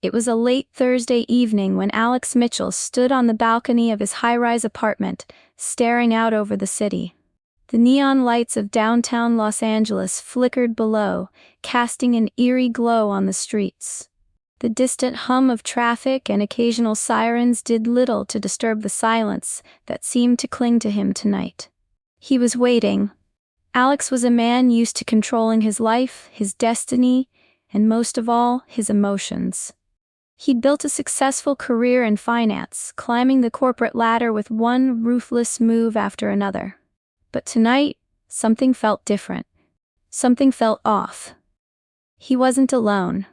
It was a late Thursday evening when Alex Mitchell stood on the balcony of his high-rise apartment, staring out over the city. The neon lights of downtown Los Angeles flickered below, casting an eerie glow on the streets. The distant hum of traffic and occasional sirens did little to disturb the silence that seemed to cling to him tonight. He was waiting. Alex was a man used to controlling his life, his destiny, and most of all, his emotions. He'd built a successful career in finance, climbing the corporate ladder with one ruthless move after another. But tonight, something felt different. Something felt off. He wasn't alone.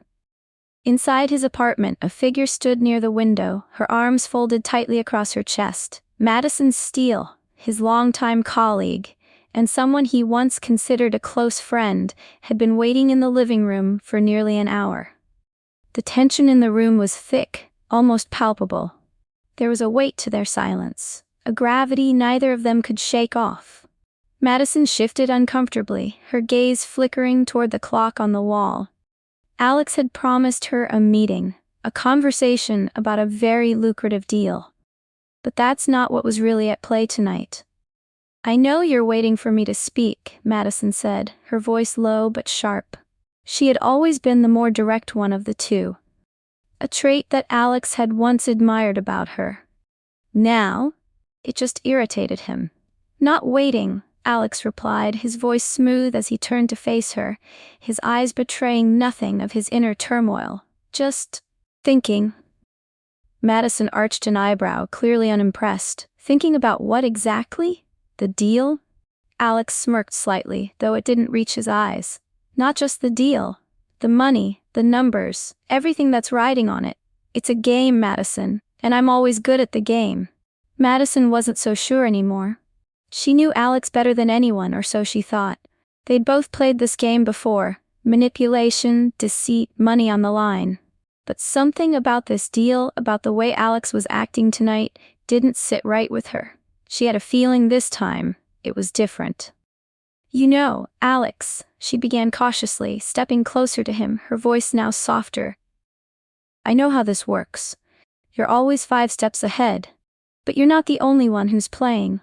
Inside his apartment, a figure stood near the window, her arms folded tightly across her chest. Madison Steele, his longtime colleague, and someone he once considered a close friend, had been waiting in the living room for nearly an hour. The tension in the room was thick, almost palpable. There was a weight to their silence, a gravity neither of them could shake off. Madison shifted uncomfortably, her gaze flickering toward the clock on the wall. Alex had promised her a meeting, a conversation about a very lucrative deal. But that's not what was really at play tonight. "I know you're waiting for me to speak," Madison said, her voice low but sharp. She had always been the more direct one of the two, a trait that Alex had once admired about her. Now, it just irritated him. "Not waiting," Alex replied, his voice smooth as he turned to face her, his eyes betraying nothing of his inner turmoil. "Just thinking." Madison arched an eyebrow, clearly unimpressed. "Thinking about what exactly? The deal?" Alex smirked slightly, though it didn't reach his eyes. "Not just the deal. The money, the numbers, everything that's riding on it. It's a game, Madison, and I'm always good at the game." Madison wasn't so sure anymore. She knew Alex better than anyone, or so she thought. They'd both played this game before: manipulation, deceit, money on the line. But something about this deal, about the way Alex was acting tonight, didn't sit right with her. She had a feeling this time it was different. "You know, Alex," she began cautiously, stepping closer to him, her voice now softer. "I know how this works. You're always 5 steps ahead. But you're not the only one who's playing."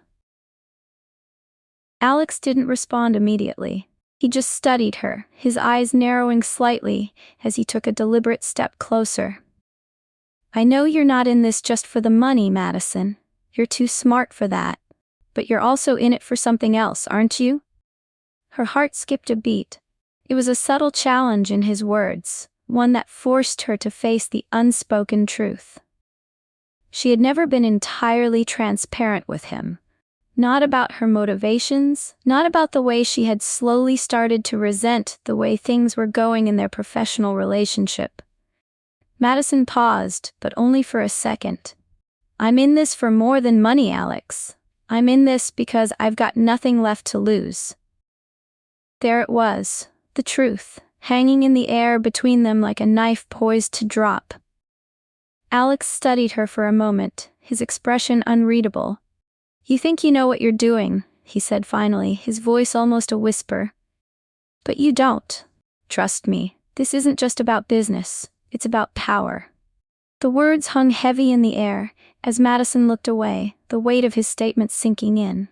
Alex didn't respond immediately. He just studied her, his eyes narrowing slightly as he took a deliberate step closer. "I know you're not in this just for the money, Madison. You're too smart for that. But you're also in it for something else, aren't you?" Her heart skipped a beat. It was a subtle challenge in his words, one that forced her to face the unspoken truth. She had never been entirely transparent with him. Not about her motivations, not about the way she had slowly started to resent the way things were going in their professional relationship. Madison paused, but only for a second. "I'm in this for more than money, Alex. I'm in this because I've got nothing left to lose." There it was, the truth, hanging in the air between them like a knife poised to drop. Alex studied her for a moment, his expression unreadable. "You think you know what you're doing," he said finally, his voice almost a whisper. "But you don't. Trust me, this isn't just about business, it's about power." The words hung heavy in the air, as Madison looked away, the weight of his statement sinking in.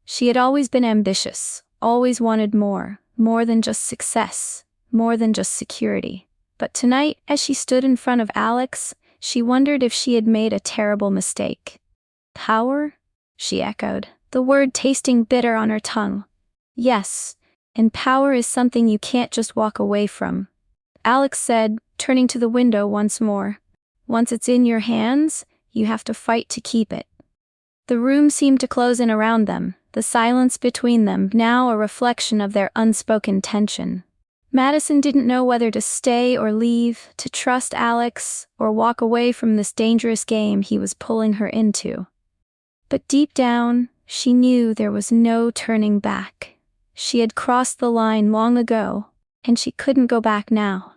She had always been ambitious, always wanted more than just success, more than just security. But tonight, as she stood in front of Alex, she wondered if she had made a terrible mistake. "Power?" she echoed, the word tasting bitter on her tongue. "Yes, and power is something you can't just walk away from," Alex said, turning to the window once more. "Once it's in your hands, you have to fight to keep it." The room seemed to close in around them, the silence between them now a reflection of their unspoken tension. Madison didn't know whether to stay or leave, to trust Alex, or walk away from this dangerous game he was pulling her into. But deep down, she knew there was no turning back. She had crossed the line long ago, and she couldn't go back now.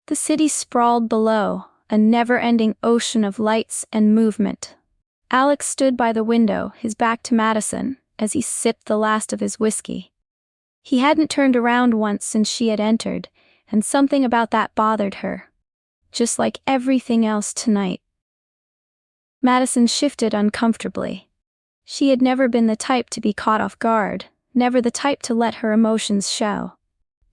The city sprawled below, a never-ending ocean of lights and movement. Alex stood by the window, his back to Madison, as he sipped the last of his whiskey. He hadn't turned around once since she had entered, and something about that bothered her. just like everything else tonight. Madison shifted uncomfortably. She had never been the type to be caught off guard, never the type to let her emotions show.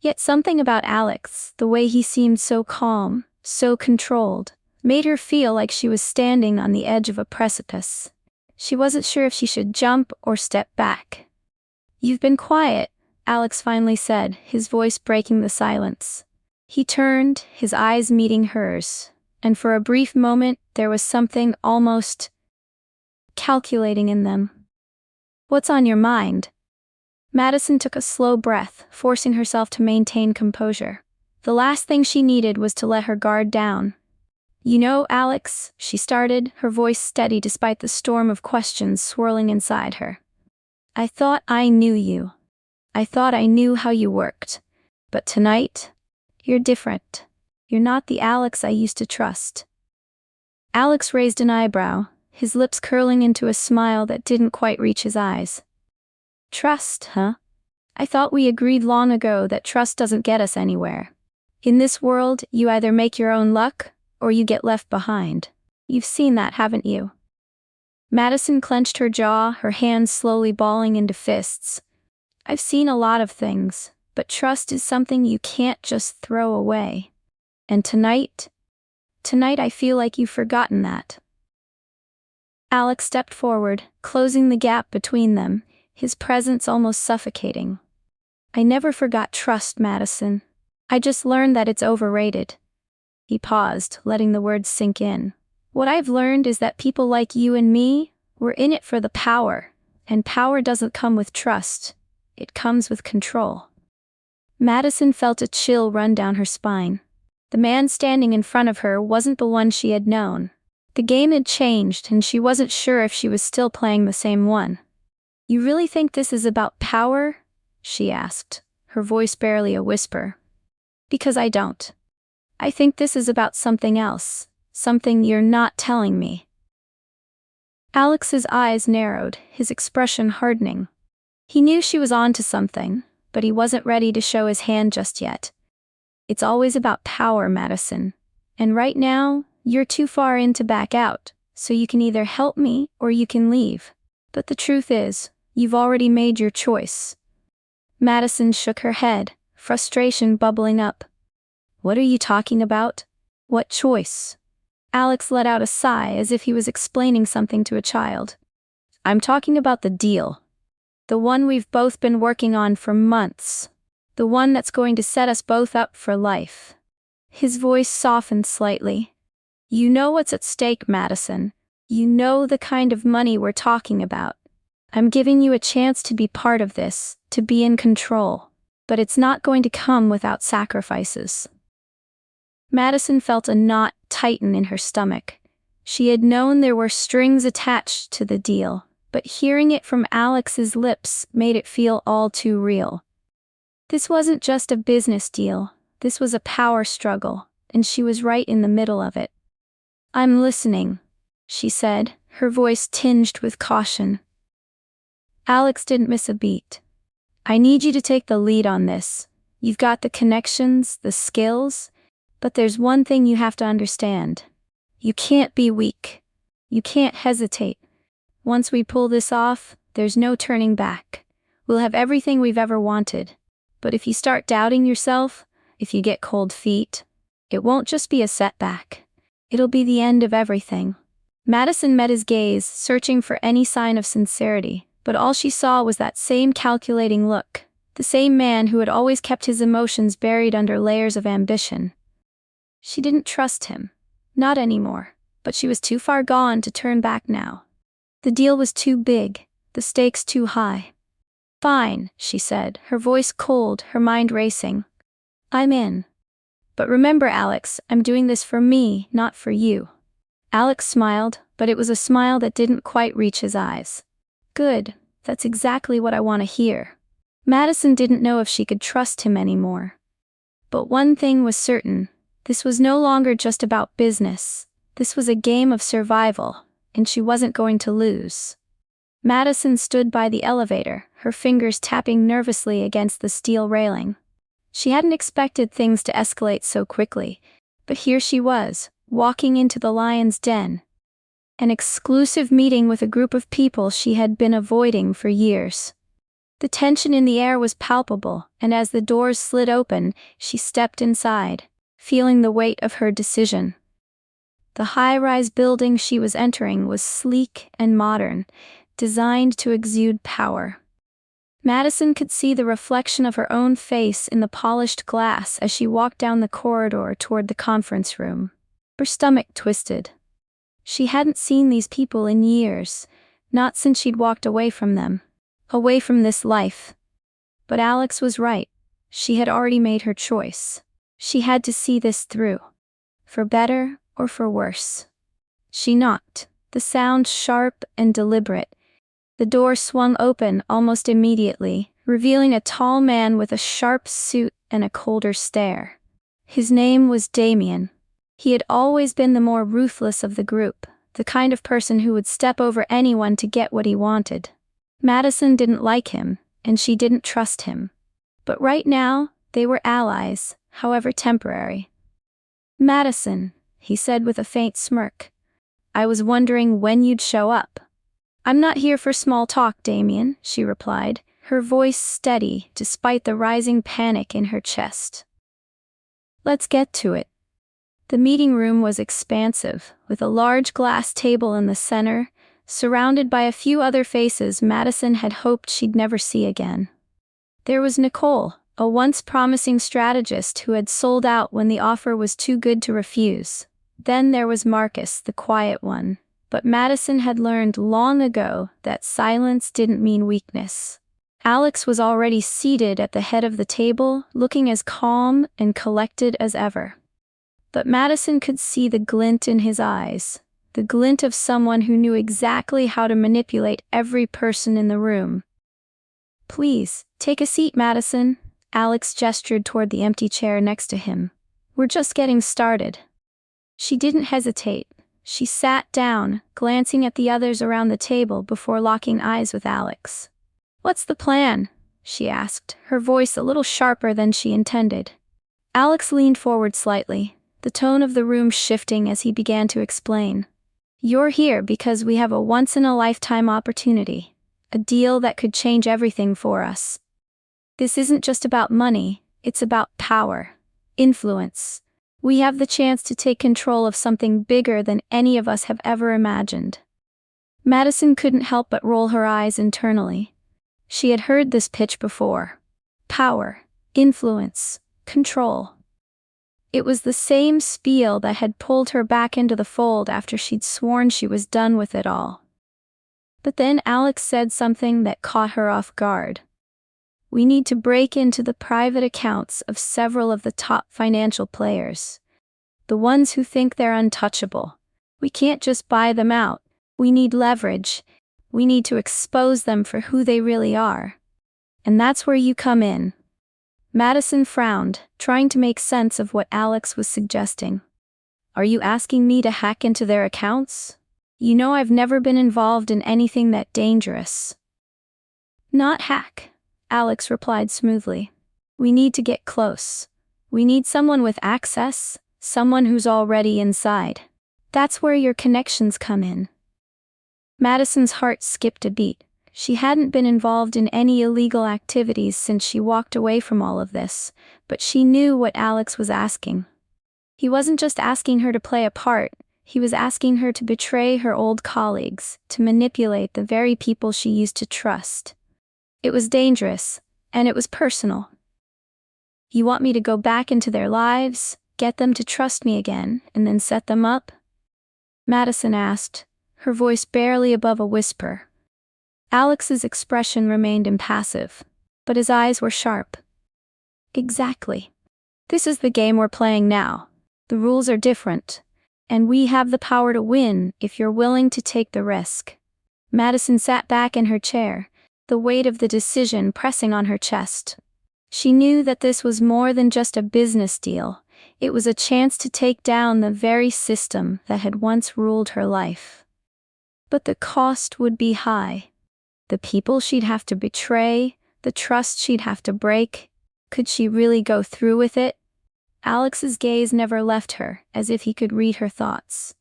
Yet something about Alex, the way he seemed so calm, so controlled, made her feel like she was standing on the edge of a precipice. She wasn't sure if she should jump or step back. "You've been quiet," Alex finally said, his voice breaking the silence. He turned, his eyes meeting hers, and for a brief moment there was something almost calculating in them. "What's on your mind?" Madison took a slow breath, forcing herself to maintain composure. The last thing she needed was to let her guard down. "You know, Alex," she started, her voice steady despite the storm of questions swirling inside her. "I thought I knew you. I thought I knew how you worked. But tonight, you're different. You're not the Alex I used to trust." Alex raised an eyebrow, his lips curling into a smile that didn't quite reach his eyes. "Trust, huh? I thought we agreed long ago that trust doesn't get us anywhere. In this world, you either make your own luck, or you get left behind. You've seen that, haven't you?" Madison clenched her jaw, her hands slowly balling into fists. "I've seen a lot of things, but trust is something you can't just throw away. And tonight I feel like you've forgotten that." Alex stepped forward, closing the gap between them, his presence almost suffocating. "I never forgot trust, Madison. I just learned that it's overrated." He paused, letting the words sink in. "What I've learned is that people like you and me, we're in it for the power, and power doesn't come with trust. It comes with control." Madison felt a chill run down her spine. The man standing in front of her wasn't the one she had known. The game had changed, and she wasn't sure if she was still playing the same one. "You really think this is about power?" she asked, her voice barely a whisper. "Because I don't. I think this is about something else, something you're not telling me." Alex's eyes narrowed, his expression hardening. He knew she was on to something, but he wasn't ready to show his hand just yet. "It's always about power, Madison. And right now, you're too far in to back out, so you can either help me or you can leave. But the truth is, you've already made your choice." Madison shook her head, frustration bubbling up. "What are you talking about? What choice?" Alex let out a sigh as if he was explaining something to a child. "I'm talking about the deal. The one we've both been working on for months. The one that's going to set us both up for life." His voice softened slightly. "You know what's at stake, Madison. You know the kind of money we're talking about. I'm giving you a chance to be part of this, to be in control. But it's not going to come without sacrifices." Madison felt a knot tighten in her stomach. She had known there were strings attached to the deal, but hearing it from Alex's lips made it feel all too real. This wasn't just a business deal, this was a power struggle, and she was right in the middle of it. "I'm listening," she said, her voice tinged with caution. Alex didn't miss a beat. "I need you to take the lead on this. You've got the connections, the skills, but there's one thing you have to understand. You can't be weak. You can't hesitate. Once we pull this off, there's no turning back. We'll have everything we've ever wanted. But if you start doubting yourself, if you get cold feet, it won't just be a setback. It'll be the end of everything." Madison met his gaze, searching for any sign of sincerity, but all she saw was that same calculating look, the same man who had always kept his emotions buried under layers of ambition. She didn't trust him. Not anymore, but she was too far gone to turn back now. The deal was too big, the stakes too high. "Fine," she said, her voice cold, her mind racing. "I'm in. But remember, Alex, I'm doing this for me, not for you." Alex smiled, but it was a smile that didn't quite reach his eyes. "Good, that's exactly what I want to hear." Madison didn't know if she could trust him anymore. But one thing was certain, this was no longer just about business. This was a game of survival, and she wasn't going to lose. Madison stood by the elevator, her fingers tapping nervously against the steel railing. She hadn't expected things to escalate so quickly, But here she was, walking into the lion's den. An exclusive meeting with a group of people she had been avoiding for years. The tension in the air was palpable, and as the doors slid open, she stepped inside, feeling the weight of her decision. The high-rise building she was entering was sleek and modern, designed to exude power. Madison could see the reflection of her own face in the polished glass as she walked down the corridor toward the conference room. Her stomach twisted. She hadn't seen these people in years, not since she'd walked away from them, away from this life. But Alex was right. She had already made her choice. She had to see this through. For better or for worse. She knocked, the sound sharp and deliberate. The door swung open almost immediately, revealing a tall man with a sharp suit and a colder stare. His name was Damien. He had always been the more ruthless of the group, the kind of person who would step over anyone to get what he wanted. Madison didn't like him, and she didn't trust him. But right now, they were allies, however temporary. "Madison," he said with a faint smirk. "I was wondering when you'd show up." "I'm not here for small talk, Damien," she replied, her voice steady despite the rising panic in her chest. "Let's get to it." The meeting room was expansive, with a large glass table in the center, surrounded by a few other faces Madison had hoped she'd never see again. There was Nicole, a once promising strategist who had sold out when the offer was too good to refuse. Then there was Marcus, the quiet one. But Madison had learned long ago that silence didn't mean weakness. Alex was already seated at the head of the table, looking as calm and collected as ever. But Madison could see the glint in his eyes, the glint of someone who knew exactly how to manipulate every person in the room. "Please, take a seat, Madison," Alex gestured toward the empty chair next to him. "We're just getting started." She didn't hesitate. She sat down, glancing at the others around the table before locking eyes with Alex. "What's the plan?" she asked, her voice a little sharper than she intended. Alex leaned forward slightly, the tone of the room shifting as he began to explain. "You're here because we have a once-in-a-lifetime opportunity, a deal that could change everything for us. This isn't just about money, it's about power, influence. We have the chance to take control of something bigger than any of us have ever imagined." Madison couldn't help but roll her eyes internally. She had heard this pitch before. Power, influence, control. It was the same spiel that had pulled her back into the fold after she'd sworn she was done with it all. But then Alex said something that caught her off guard. "We need to break into the private accounts of several of the top financial players. The ones who think they're untouchable. We can't just buy them out. We need leverage. We need to expose them for who they really are. And that's where you come in." Madison frowned, trying to make sense of what Alex was suggesting. "Are you asking me to hack into their accounts? You know I've never been involved in anything that dangerous." "Not hack," Alex replied smoothly. "We need to get close. We need someone with access, someone who's already inside. That's where your connections come in." Madison's heart skipped a beat. She hadn't been involved in any illegal activities since she walked away from all of this, but she knew what Alex was asking. He wasn't just asking her to play a part, he was asking her to betray her old colleagues, to manipulate the very people she used to trust. It was dangerous, and it was personal. "You want me to go back into their lives, get them to trust me again, and then set them up?" Madison asked, her voice barely above a whisper. Alex's expression remained impassive, but his eyes were sharp. "Exactly. This is the game we're playing now. The rules are different, and we have the power to win if you're willing to take the risk." Madison sat back in her chair, the weight of the decision pressing on her chest. She knew that this was more than just a business deal. It was a chance to take down the very system that had once ruled her life. But the cost would be high. The people she'd have to betray, the trust she'd have to break. Could she really go through with it? Alex's gaze never left her, as if he could read her thoughts.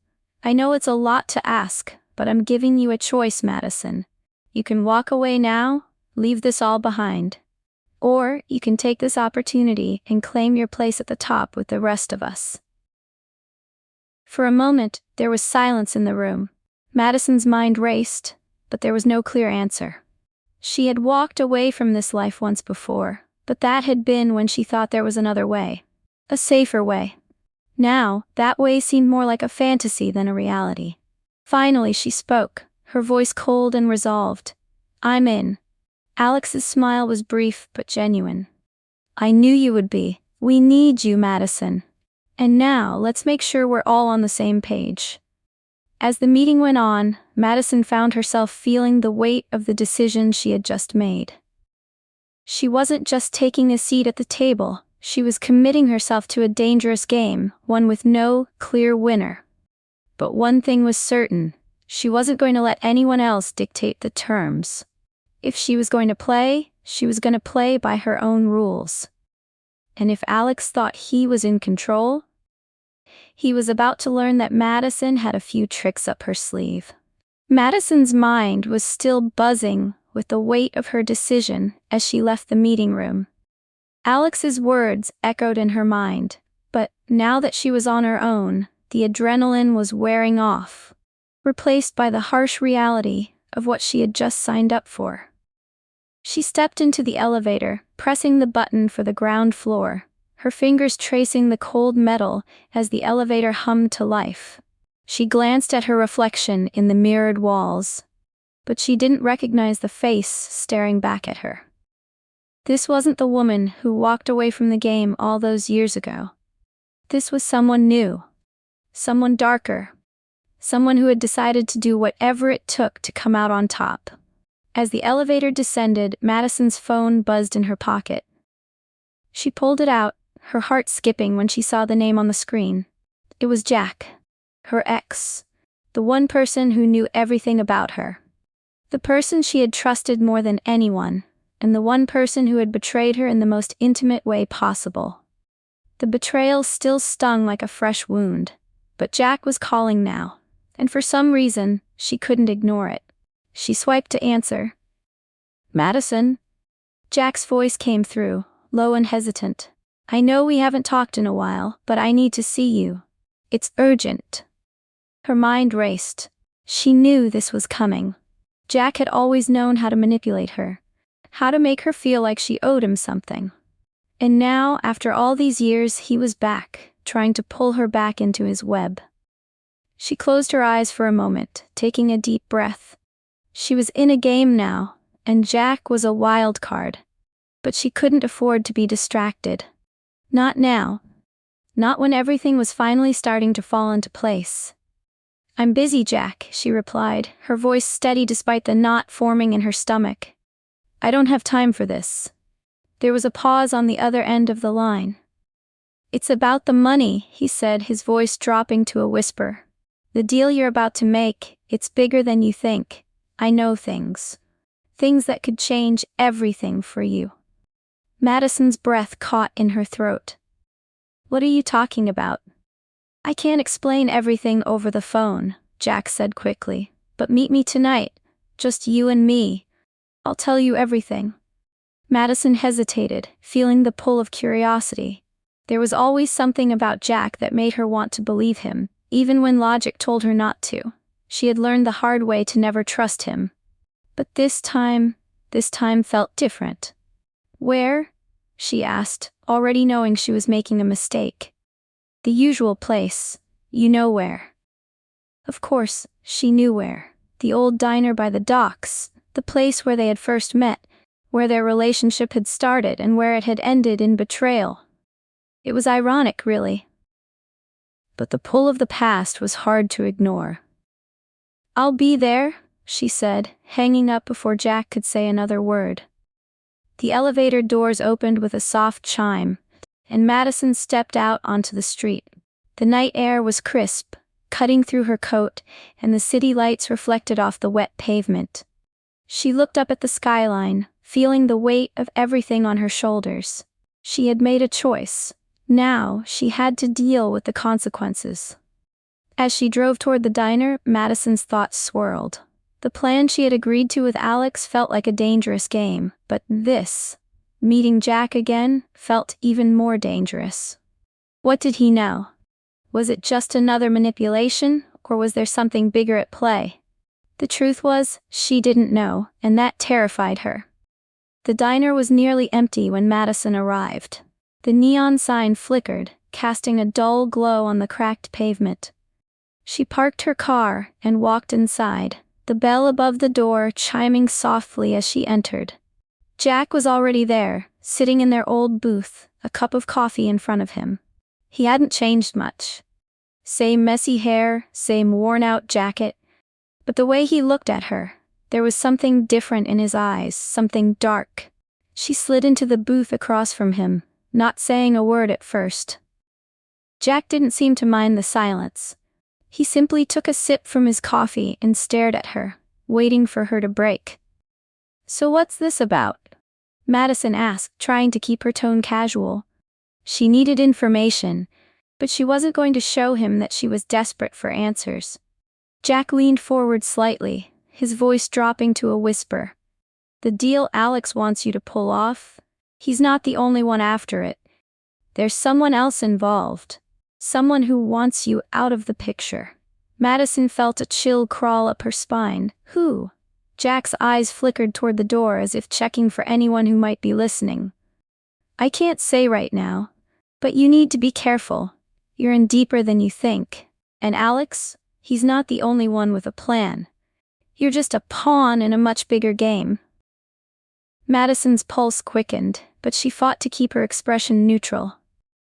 I know it's a lot to ask, but I'm giving you a choice, Madison. You can walk away now, leave this all behind. Or you can take this opportunity and claim your place at the top with the rest of us. For a moment, there was silence in the room. Madison's mind raced, but there was no clear answer. She had walked away from this life once before, but that had been when she thought there was another way. A safer way. Now, that way seemed more like a fantasy than a reality. Finally she spoke, her voice cold and resolved. I'm in. Alex's smile was brief but genuine. I knew you would be. We need you, Madison. And now, let's make sure we're all on the same page. As the meeting went on, Madison found herself feeling the weight of the decision she had just made. She wasn't just taking a seat at the table, she was committing herself to a dangerous game, one with no clear winner. But one thing was certain, she wasn't going to let anyone else dictate the terms. If she was going to play, she was going to play by her own rules. And if Alex thought he was in control, he was about to learn that Madison had a few tricks up her sleeve. Madison's mind was still buzzing with the weight of her decision as she left the meeting room. Alex's words echoed in her mind, but now that she was on her own, the adrenaline was wearing off, replaced by the harsh reality of what she had just signed up for. She stepped into the elevator, pressing the button for the ground floor, her fingers tracing the cold metal as the elevator hummed to life. She glanced at her reflection in the mirrored walls, but she didn't recognize the face staring back at her. This wasn't the woman who walked away from the game all those years ago. This was someone new. Someone darker. Someone who had decided to do whatever it took to come out on top. As the elevator descended, Madison's phone buzzed in her pocket. She pulled it out, her heart skipping when she saw the name on the screen. It was Jack, her ex, the one person who knew everything about her. The person she had trusted more than anyone, and the one person who had betrayed her in the most intimate way possible. The betrayal still stung like a fresh wound, but Jack was calling now, and for some reason, she couldn't ignore it. She swiped to answer. Madison? Jack's voice came through, low and hesitant. I know we haven't talked in a while, but I need to see you. It's urgent. Her mind raced. She knew this was coming. Jack had always known how to manipulate her, how to make her feel like she owed him something. And now, after all these years, he was back, trying to pull her back into his web. She closed her eyes for a moment, taking a deep breath. She was in a game now, and Jack was a wild card. But she couldn't afford to be distracted. Not now. Not when everything was finally starting to fall into place. I'm busy, Jack, she replied, her voice steady despite the knot forming in her stomach. I don't have time for this. There was a pause on the other end of the line. It's about the money, he said, his voice dropping to a whisper. The deal you're about to make, it's bigger than you think. I know things. Things that could change everything for you. Madison's breath caught in her throat. What are you talking about? I can't explain everything over the phone, Jack said quickly, but meet me tonight, just you and me. I'll tell you everything. Madison hesitated, feeling the pull of curiosity. There was always something about Jack that made her want to believe him, even when logic told her not to. She had learned the hard way to never trust him. But this time felt different. Where? She asked, already knowing she was making a mistake. The usual place, you know where. Of course, she knew where. The old diner by the docks, the place where they had first met, where their relationship had started and where it had ended in betrayal. It was ironic, really. But the pull of the past was hard to ignore. I'll be there, she said, hanging up before Jack could say another word. The elevator doors opened with a soft chime, and Madison stepped out onto the street. The night air was crisp, cutting through her coat, and the city lights reflected off the wet pavement. She looked up at the skyline, feeling the weight of everything on her shoulders. She had made a choice, Now, she had to deal with the consequences. As she drove toward the diner, Madison's thoughts swirled. The plan she had agreed to with Alex felt like a dangerous game, but this, meeting Jack again, felt even more dangerous. What did he know? Was it just another manipulation, or was there something bigger at play? The truth was, she didn't know, and that terrified her. The diner was nearly empty when Madison arrived. The neon sign flickered, casting a dull glow on the cracked pavement. She parked her car and walked inside, the bell above the door chiming softly as she entered. Jack was already there, sitting in their old booth, a cup of coffee in front of him. He hadn't changed much. Same messy hair, same worn-out jacket. But the way he looked at her, there was something different in his eyes, something dark. She slid into the booth across from him, not saying a word at first. Jack didn't seem to mind the silence. He simply took a sip from his coffee and stared at her, waiting for her to break. "So what's this about?" Madison asked, trying to keep her tone casual. She needed information, but she wasn't going to show him that she was desperate for answers. Jack leaned forward slightly, his voice dropping to a whisper. "The deal Alex wants you to pull off? He's not the only one after it. There's someone else involved. Someone who wants you out of the picture." Madison felt a chill crawl up her spine. "Who?" Jack's eyes flickered toward the door as if checking for anyone who might be listening. "I can't say right now. But you need to be careful. You're in deeper than you think. And Alex, he's not the only one with a plan. You're just a pawn in a much bigger game." Madison's pulse quickened, but she fought to keep her expression neutral.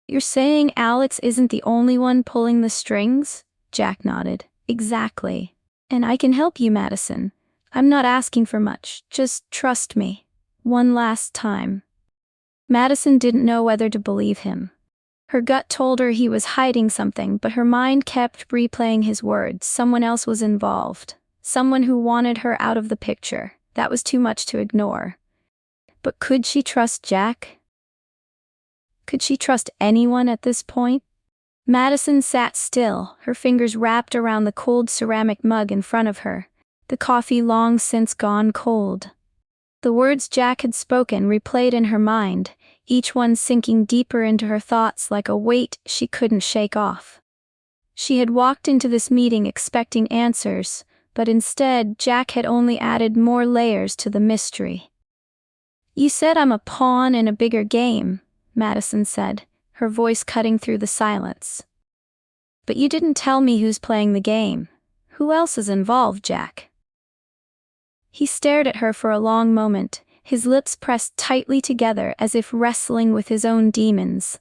"You're saying Alex isn't the only one pulling the strings?" Jack nodded. "Exactly. And I can help you, Madison. I'm not asking for much, just trust me. One last time." Madison didn't know whether to believe him. Her gut told her he was hiding something, but her mind kept replaying his words. Someone else was involved. Someone who wanted her out of the picture. That was too much to ignore. But could she trust Jack? Could she trust anyone at this point? Madison sat still, her fingers wrapped around the cold ceramic mug in front of her, the coffee long since gone cold. The words Jack had spoken replayed in her mind, each one sinking deeper into her thoughts like a weight she couldn't shake off. She had walked into this meeting expecting answers, but instead Jack had only added more layers to the mystery. "You said I'm a pawn in a bigger game," Madison said, her voice cutting through the silence. "But you didn't tell me who's playing the game. Who else is involved, Jack?" He stared at her for a long moment, his lips pressed tightly together as if wrestling with his own demons.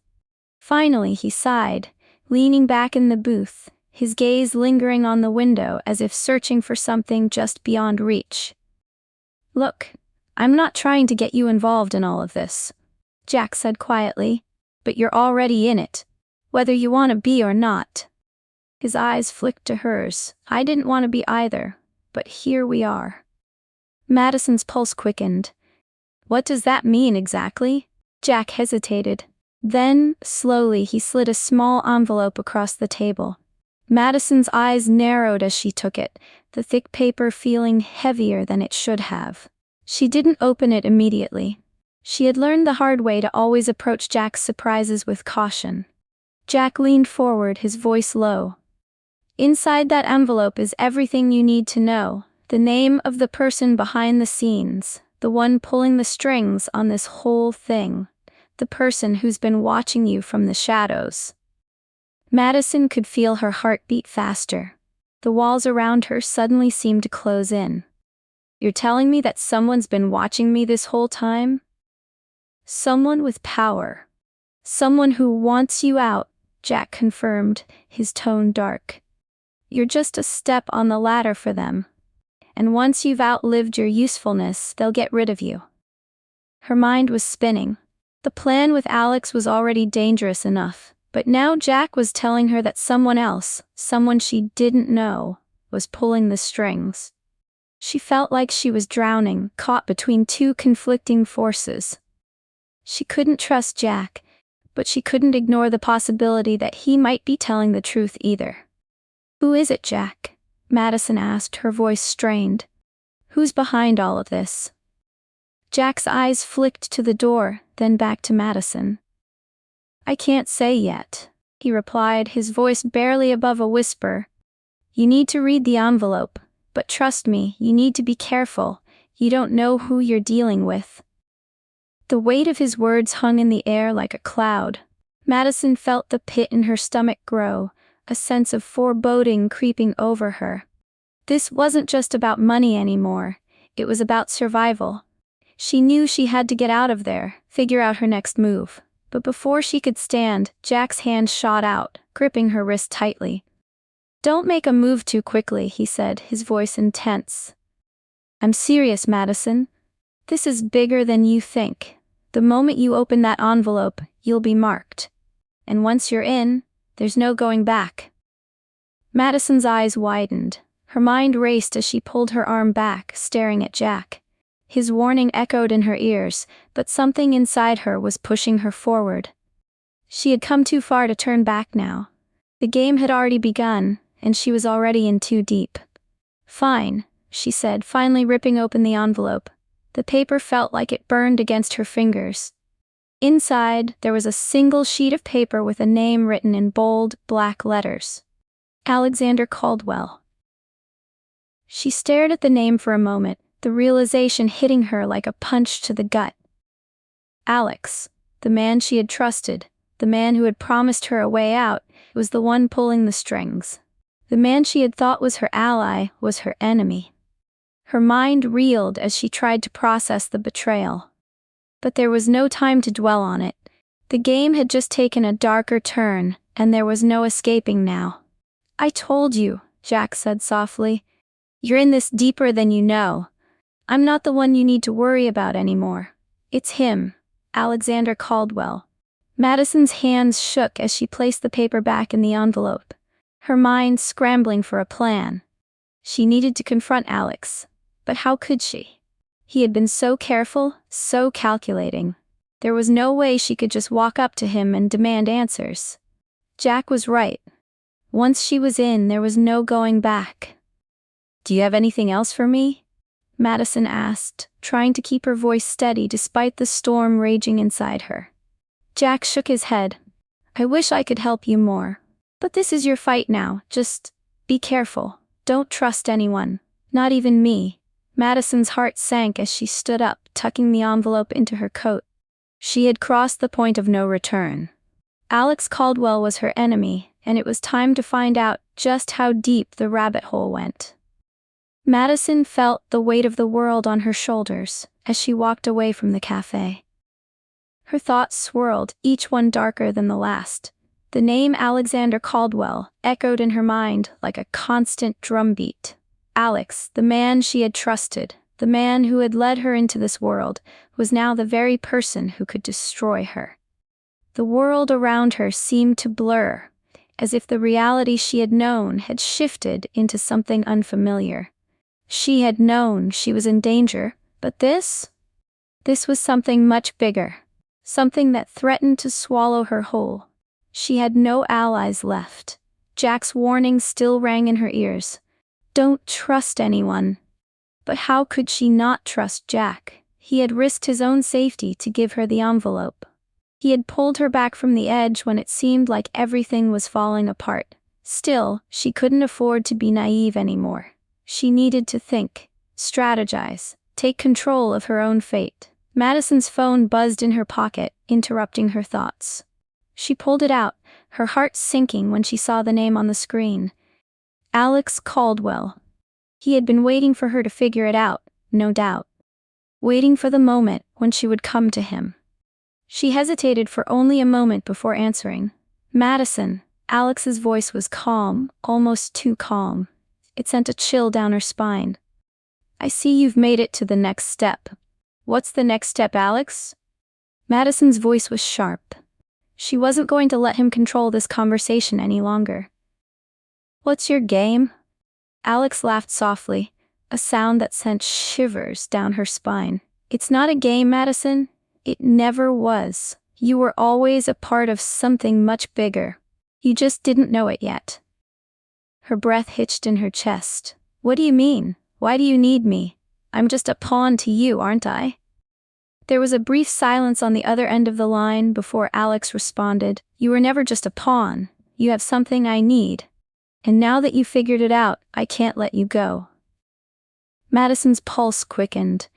Finally he sighed, leaning back in the booth, his gaze lingering on the window as if searching for something just beyond reach. "Look, I'm not trying to get you involved in all of this," Jack said quietly, "but you're already in it, whether you want to be or not." His eyes flicked to hers. "I didn't want to be either, but here we are." Madison's pulse quickened. "What does that mean exactly?" Jack hesitated. Then, slowly, he slid a small envelope across the table. Madison's eyes narrowed as she took it, the thick paper feeling heavier than it should have. She didn't open it immediately. She had learned the hard way to always approach Jack's surprises with caution. Jack leaned forward, his voice low. "Inside that envelope is everything you need to know. The name of the person behind the scenes, the one pulling the strings on this whole thing. The person who's been watching you from the shadows." Madison could feel her heart beat faster. The walls around her suddenly seemed to close in. "You're telling me that someone's been watching me this whole time?" "Someone with power. Someone who wants you out," Jack confirmed, his tone dark. "You're just a step on the ladder for them. And once you've outlived your usefulness, they'll get rid of you." Her mind was spinning. The plan with Alex was already dangerous enough, but now Jack was telling her that someone else, someone she didn't know, was pulling the strings. She felt like she was drowning, caught between two conflicting forces. She couldn't trust Jack, but she couldn't ignore the possibility that he might be telling the truth either. "Who is it, Jack?" Madison asked, her voice strained. "Who's behind all of this?" Jack's eyes flicked to the door, then back to Madison. "I can't say yet," he replied, his voice barely above a whisper. "You need to read the envelope, but trust me, you need to be careful. You don't know who you're dealing with." The weight of his words hung in the air like a cloud. Madison felt the pit in her stomach grow, a sense of foreboding creeping over her. This wasn't just about money anymore, it was about survival. She knew she had to get out of there, figure out her next move. But before she could stand, Jack's hand shot out, gripping her wrist tightly. "Don't make a move too quickly," he said, his voice intense. "I'm serious, Madison. This is bigger than you think. The moment you open that envelope, you'll be marked. And once you're in, there's no going back." Madison's eyes widened. Her mind raced as she pulled her arm back, staring at Jack. His warning echoed in her ears, but something inside her was pushing her forward. She had come too far to turn back now. The game had already begun, and she was already in too deep. "Fine," she said, finally ripping open the envelope. The paper felt like it burned against her fingers. Inside, there was a single sheet of paper with a name written in bold, black letters. Alexander Caldwell. She stared at the name for a moment, the realization hitting her like a punch to the gut. Alex, the man she had trusted, the man who had promised her a way out, was the one pulling the strings. The man she had thought was her ally was her enemy. Her mind reeled as she tried to process the betrayal. But there was no time to dwell on it. The game had just taken a darker turn, and there was no escaping now. "I told you," Jack said softly. "You're in this deeper than you know. I'm not the one you need to worry about anymore. It's him, Alexander Caldwell." Madison's hands shook as she placed the paper back in the envelope, her mind scrambling for a plan. She needed to confront Alex, but how could she? He had been so careful, so calculating. There was no way she could just walk up to him and demand answers. Jack was right. Once she was in, there was no going back. "Do you have anything else for me?" Madison asked, trying to keep her voice steady despite the storm raging inside her. Jack shook his head. "I wish I could help you more. But this is your fight now, just be careful. Don't trust anyone, not even me." Madison's heart sank as she stood up, tucking the envelope into her coat. She had crossed the point of no return. Alex Caldwell was her enemy, and it was time to find out just how deep the rabbit hole went. Madison felt the weight of the world on her shoulders as she walked away from the cafe. Her thoughts swirled, each one darker than the last. The name Alexander Caldwell echoed in her mind like a constant drumbeat. Alex, the man she had trusted, the man who had led her into this world, was now the very person who could destroy her. The world around her seemed to blur, as if the reality she had known had shifted into something unfamiliar. She had known she was in danger, but this was something much bigger, something that threatened to swallow her whole. She had no allies left. Jack's warning still rang in her ears. Don't trust anyone. But how could she not trust Jack? He had risked his own safety to give her the envelope. He had pulled her back from the edge when it seemed like everything was falling apart. Still, she couldn't afford to be naive anymore. She needed to think, strategize, take control of her own fate. Madison's phone buzzed in her pocket, interrupting her thoughts. She pulled it out, her heart sinking when she saw the name on the screen. Alex Caldwell. He had been waiting for her to figure it out, no doubt. Waiting for the moment when she would come to him. She hesitated for only a moment before answering. "Madison." Alex's voice was calm, almost too calm. It sent a chill down her spine. "I see you've made it to the next step. What's the next step, Alex?" Madison's voice was sharp. She wasn't going to let him control this conversation any longer. "What's your game?" Alex laughed softly, a sound that sent shivers down her spine. "It's not a game, Madison. It never was. You were always a part of something much bigger. You just didn't know it yet. Her breath hitched in her chest. What do you mean? Why do you need me? I'm just a pawn to you, aren't I? There was a brief silence on the other end of the line before Alex responded. You were never just a pawn. You have something I need. And now that you figured it out, I can't let you go. Madison's pulse quickened.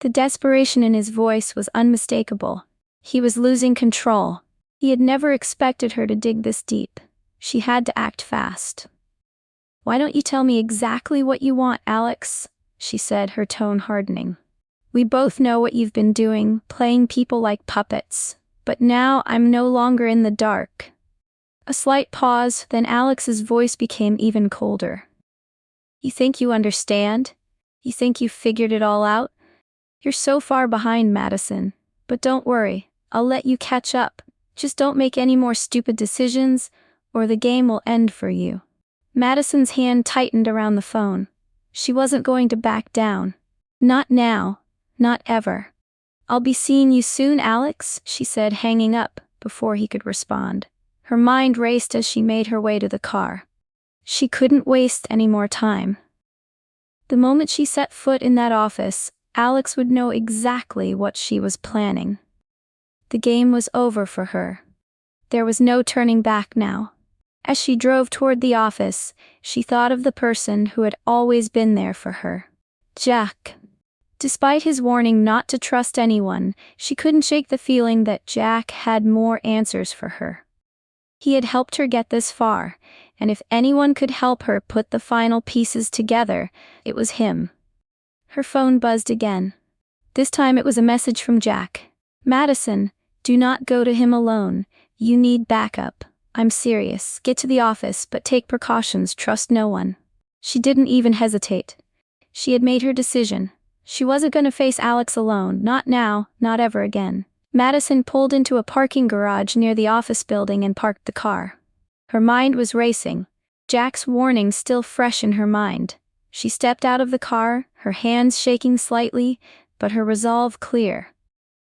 The desperation in his voice was unmistakable. He was losing control. He had never expected her to dig this deep. She had to act fast. Why don't you tell me exactly what you want, Alex? She said, her tone hardening. We both know what you've been doing, playing people like puppets. But now I'm no longer in the dark. A slight pause, then Alex's voice became even colder. You think you understand? You think you've figured it all out? You're so far behind, Madison. But don't worry, I'll let you catch up. Just don't make any more stupid decisions, or the game will end for you. Madison's hand tightened around the phone. She wasn't going to back down. Not now. Not ever. I'll be seeing you soon, Alex, she said, hanging up before he could respond. Her mind raced as she made her way to the car. She couldn't waste any more time. The moment she set foot in that office, Alex would know exactly what she was planning. The game was over for her. There was no turning back now. As she drove toward the office, she thought of the person who had always been there for her. Jack. Despite his warning not to trust anyone, she couldn't shake the feeling that Jack had more answers for her. He had helped her get this far, and if anyone could help her put the final pieces together, it was him. Her phone buzzed again. This time it was a message from Jack. Madison, do not go to him alone. You need backup. I'm serious. Get to the office, but take precautions. Trust no one. She didn't even hesitate. She had made her decision. She wasn't going to face Alex alone, not now, not ever again. Madison pulled into a parking garage near the office building and parked the car. Her mind was racing, Jack's warning still fresh in her mind. She stepped out of the car, her hands shaking slightly, but her resolve clear.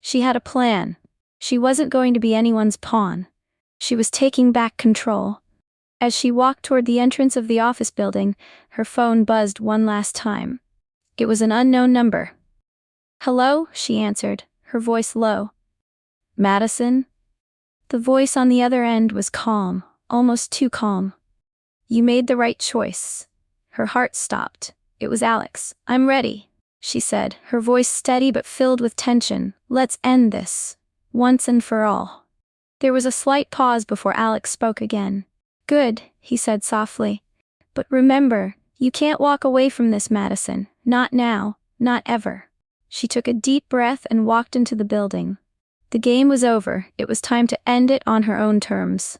She had a plan. She wasn't going to be anyone's pawn. She was taking back control. As she walked toward the entrance of the office building, her phone buzzed one last time. It was an unknown number. Hello, she answered, her voice low. Madison? The voice on the other end was calm, almost too calm. You made the right choice. Her heart stopped. It was Alex. I'm ready, she said, her voice steady but filled with tension. Let's end this, once and for all. There was a slight pause before Alex spoke again. Good, he said softly. But remember, you can't walk away from this, Madison. Not now, not ever. She took a deep breath and walked into the building. The game was over. It was time to end it on her own terms.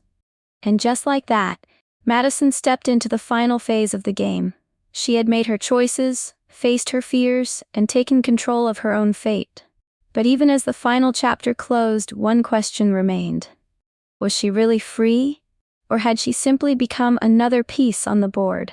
And just like that, Madison stepped into the final phase of the game. She had made her choices, faced her fears, and taken control of her own fate. But even as the final chapter closed, one question remained. Was she really free? Or had she simply become another piece on the board?